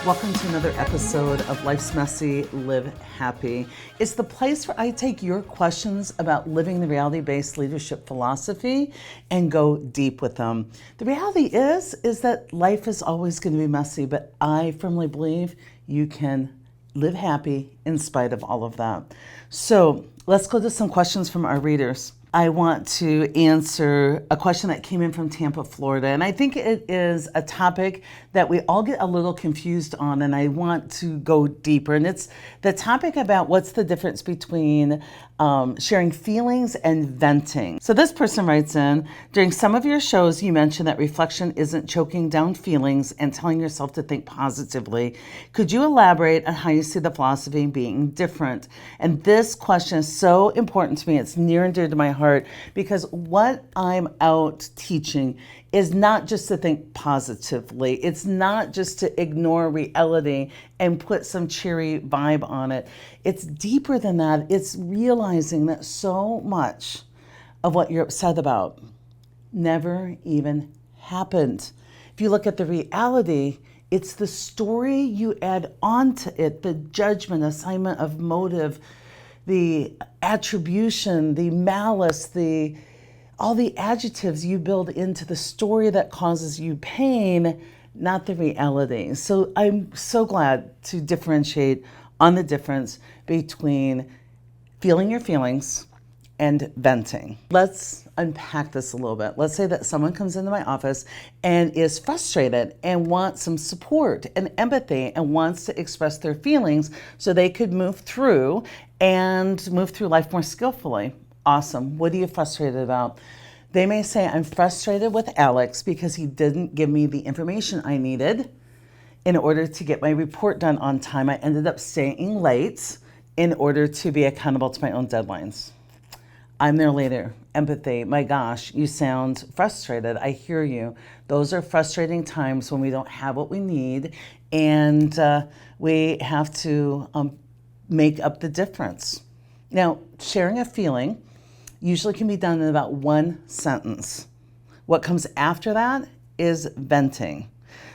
Welcome to another episode of Life's Messy, Live Happy. It's the place where I take your questions about living the reality-based leadership philosophy and go deep with them. The reality is that life is always going to be messy, but I firmly believe you can live happy in spite of all of that. So let's go to some questions from our readers. I want to answer a question that came in from Tampa, Florida, and I think it is a topic that we all get a little confused on, and I want to go deeper. And it's the topic about what's the difference between sharing feelings and venting. So this person writes in, during some of your shows, you mentioned that reflection isn't choking down feelings and telling yourself to think positively. Could you elaborate on how you see the philosophy being different? And this question is so important to me. It's near and dear to my heart because what I'm out teaching is not just to think positively. It's not just to ignore reality and put some cheery vibe on it. It's deeper than that. It's realizing that so much of what you're upset about never even happened. If you look at the reality, it's the story you add onto it, the judgment, assignment of motive, the attribution, the malice, all the adjectives you build into the story that causes you pain, not the reality. So I'm so glad to differentiate on the difference between feeling your feelings and venting. Let's unpack this a little bit. Let's say that someone comes into my office and is frustrated and wants some support and empathy and wants to express their feelings so they could move through life more skillfully. Awesome. What are you frustrated about? They may say, I'm frustrated with Alex because he didn't give me the information I needed in order to get my report done on time. I ended up staying late in order to be accountable to my own deadlines. I'm their leader. Empathy. My gosh, you sound frustrated. I hear you. Those are frustrating times when we don't have what we need and we have to make up the difference. Now, sharing a feeling usually can be done in about one sentence. What comes after that is venting.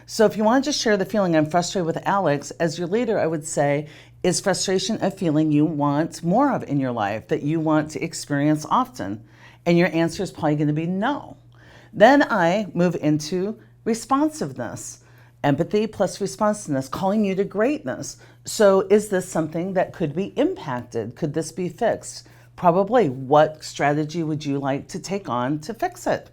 So if you want to just share the feeling, I'm frustrated with Alex, as your leader, I would say, is frustration a feeling you want more of in your life, that you want to experience often? And your answer is probably going to be no. Then I move into responsiveness. Empathy plus responsiveness, calling you to greatness. So is this something that could be impacted? Could this be fixed? Probably. What strategy would you like to take on to fix it?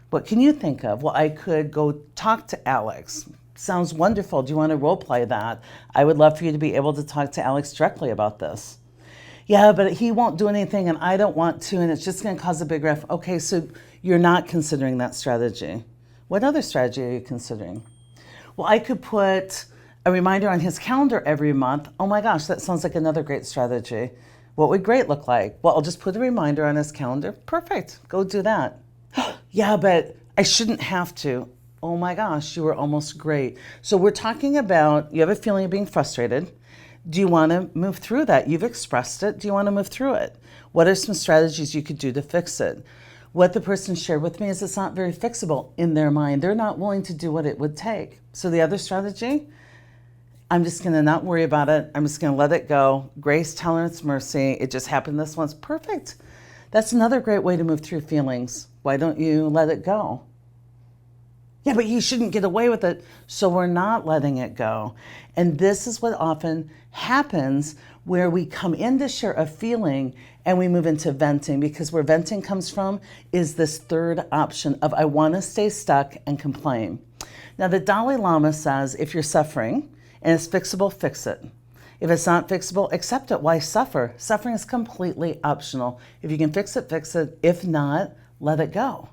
What can you think of? Well, I could go talk to Alex. Sounds wonderful. Do you want to role play that? I would love for you to be able to talk to Alex directly about this. Yeah, but he won't do anything and I don't want to and it's just going to cause a big rift. Okay, so you're not considering that strategy. What other strategy are you considering? Well, I could put a reminder on his calendar every month. Oh my gosh, that sounds like another great strategy. What would great look like? Well, I'll just put a reminder on his calendar. Perfect. Go do that. Yeah, but I shouldn't have to. Oh my gosh, you were almost great. So we're talking about, you have a feeling of being frustrated. Do you want to move through that? You've expressed it. Do you want to move through it? What are some strategies you could do to fix it? What the person shared with me is it's not very fixable in their mind. They're not willing to do what it would take. So the other strategy, I'm just going to not worry about it. I'm just going to let it go. Grace, tolerance, mercy. It just happened this once. Perfect. That's another great way to move through feelings. Why don't you let it go? Yeah, but you shouldn't get away with it. So we're not letting it go. And this is what often happens where we come in to share a feeling and we move into venting, because where venting comes from is this third option of I want to stay stuck and complain. Now, the Dalai Lama says if you're suffering and it's fixable, fix it. If it's not fixable, accept it. Why suffer? Suffering is completely optional. If you can fix it, fix it. If not, let it go.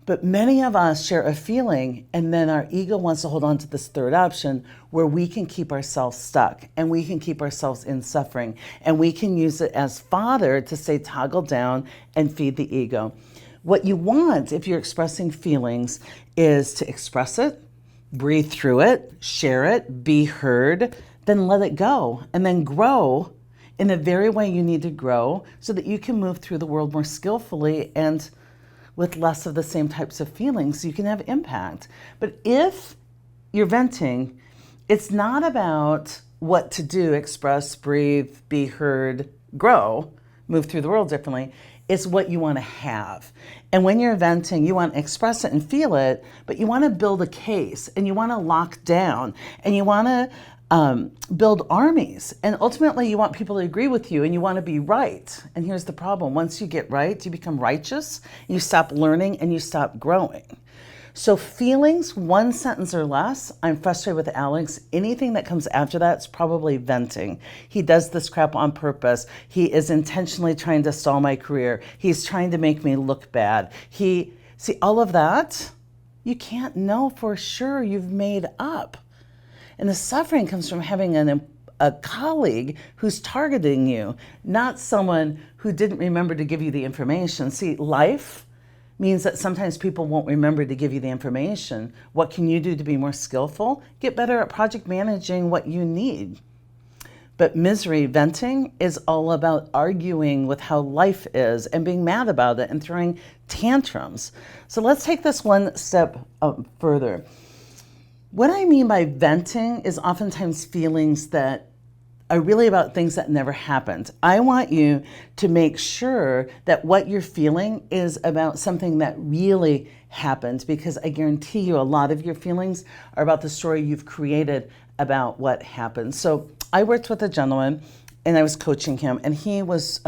But many of us share a feeling and then our ego wants to hold on to this third option where we can keep ourselves stuck and we can keep ourselves in suffering and we can use it as fodder to say toggle down and feed the ego. What you want if you're expressing feelings is to express it, breathe through it, share it, be heard, then let it go and then grow in the very way you need to grow so that you can move through the world more skillfully and with less of the same types of feelings, you can have impact. But if you're venting, it's not about what to do, express, breathe, be heard, grow, move through the world differently. It's what you want to have. And when you're venting, you want to express it and feel it, but you want to build a case and you want to lock down and you want to build armies. And ultimately, you want people to agree with you and you want to be right. And here's the problem. Once you get right, you become righteous, you stop learning and you stop growing. So feelings, one sentence or less, I'm frustrated with Alex. Anything that comes after that is probably venting. He does this crap on purpose. He is intentionally trying to stall my career. He's trying to make me look bad. See, all of that, you can't know for sure. You've made up. And the suffering comes from having a colleague who's targeting you, not someone who didn't remember to give you the information. See, life means that sometimes people won't remember to give you the information. What can you do to be more skillful? Get better at project managing what you need. But misery, venting, is all about arguing with how life is and being mad about it and throwing tantrums. So let's take this one step further. What I mean by venting is oftentimes feelings that are really about things that never happened. I want you to make sure that what you're feeling is about something that really happened, because I guarantee you a lot of your feelings are about the story you've created about what happened. So I worked with a gentleman and I was coaching him, and he was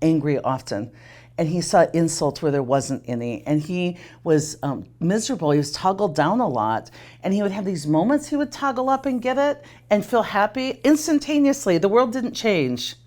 angry often. And he saw insults where there wasn't any. And he was miserable. He was toggled down a lot. And he would have these moments he would toggle up and get it and feel happy instantaneously. The world didn't change.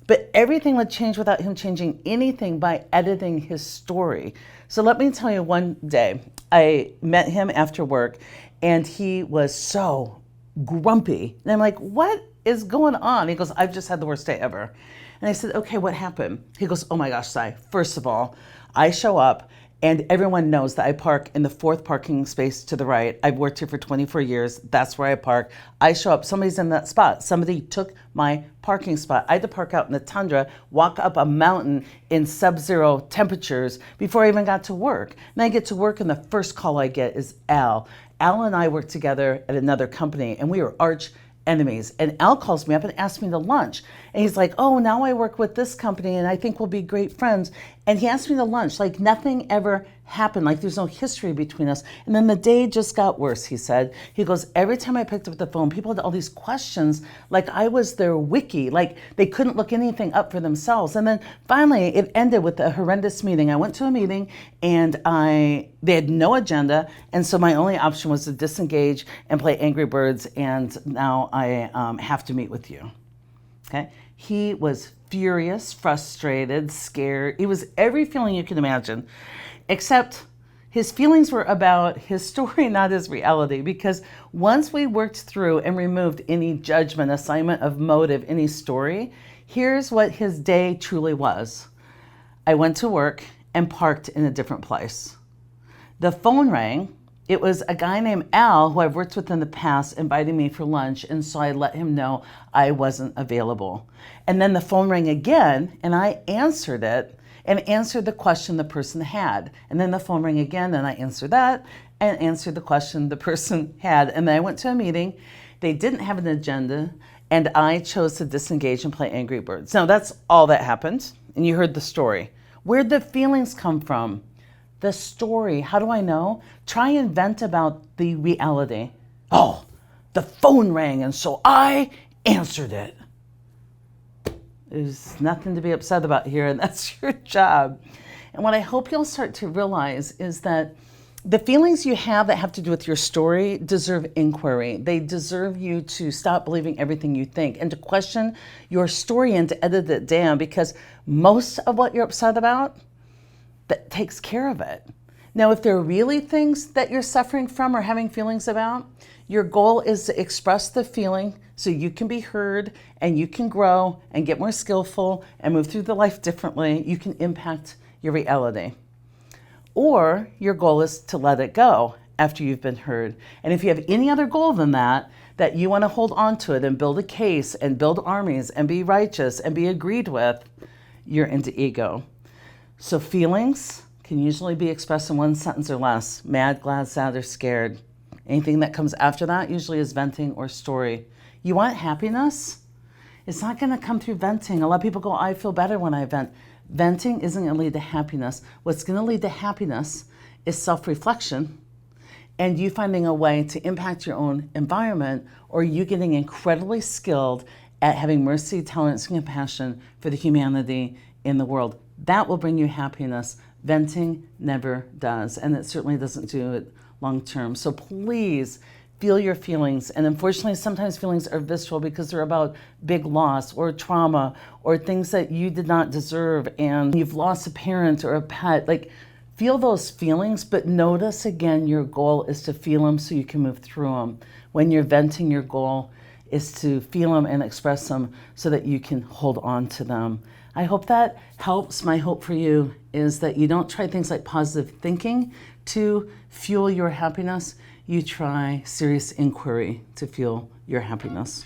But everything would change without him changing anything by editing his story. So let me tell you, one day I met him after work and he was so grumpy. And I'm like, what is going on? He goes, I've just had the worst day ever. And I said, okay, what happened? He goes, oh my gosh, Sai, first of all, I show up and everyone knows that I park in the fourth parking space to the right. I've worked here for 24 years. That's where I park. I show up, somebody's in that spot. Somebody took my parking spot. I had to park out in the tundra, walk up a mountain in sub-zero temperatures before I even got to work. And I get to work and the first call I get is Al. Al and I work together at another company and we were arch enemies. And Al calls me up and asks me to lunch. And he's like, oh, now I work with this company and I think we'll be great friends. And he asked me to lunch like nothing ever happened, like there's no history between us. And then the day just got worse, he said. He goes, every time I picked up the phone, people had all these questions like I was their wiki, like they couldn't look anything up for themselves. And then finally it ended with a horrendous meeting. I went to a meeting and they had no agenda. And so my only option was to disengage and play Angry Birds. And now I have to meet with you. Okay. He was furious, frustrated, scared. It was every feeling you can imagine, except his feelings were about his story, not his reality. Because once we worked through and removed any judgment, assignment of motive, any story, here's what his day truly was. I went to work and parked in a different place. The phone rang. It was a guy named Al, who I've worked with in the past, inviting me for lunch, and so I let him know I wasn't available. And then the phone rang again, and I answered it, and answered the question the person had. And then the phone rang again, and I answered that, and answered the question the person had. And then I went to a meeting. They didn't have an agenda, and I chose to disengage and play Angry Birds. Now, that's all that happened, and you heard the story. Where'd the feelings come from? The story. How do I know? Try and vent about the reality. Oh, the phone rang and so I answered it. There's nothing to be upset about here, and that's your job. And what I hope you'll start to realize is that the feelings you have that have to do with your story deserve inquiry. They deserve you to stop believing everything you think and to question your story and to edit it down, because most of what you're upset about, that takes care of it. Now, if there are really things that you're suffering from or having feelings about, your goal is to express the feeling so you can be heard and you can grow and get more skillful and move through the life differently. You can impact your reality. Or your goal is to let it go after you've been heard. And if you have any other goal than that you want to hold on to it and build a case and build armies and be righteous and be agreed with, you're into ego. So feelings, can usually be expressed in one sentence or less: mad, glad, sad, or scared. Anything that comes after that usually is venting or story. You want happiness? It's not going to come through venting. A lot of people go, I feel better when I vent. Venting isn't going to lead to happiness. What's going to lead to happiness is self-reflection and you finding a way to impact your own environment, or you getting incredibly skilled at having mercy, tolerance, and compassion for the humanity in the world. That will bring you happiness. Venting never does, and it certainly doesn't do it long term. So please feel your feelings. And unfortunately, sometimes feelings are visceral because they're about big loss or trauma or things that you did not deserve, and you've lost a parent or a pet. Like, feel those feelings, but notice again, your goal is to feel them so you can move through them. When you're venting, your goal is to feel them and express them so that you can hold on to them. I hope that helps. My hope for you is that you don't try things like positive thinking to fuel your happiness. You try serious inquiry to fuel your happiness.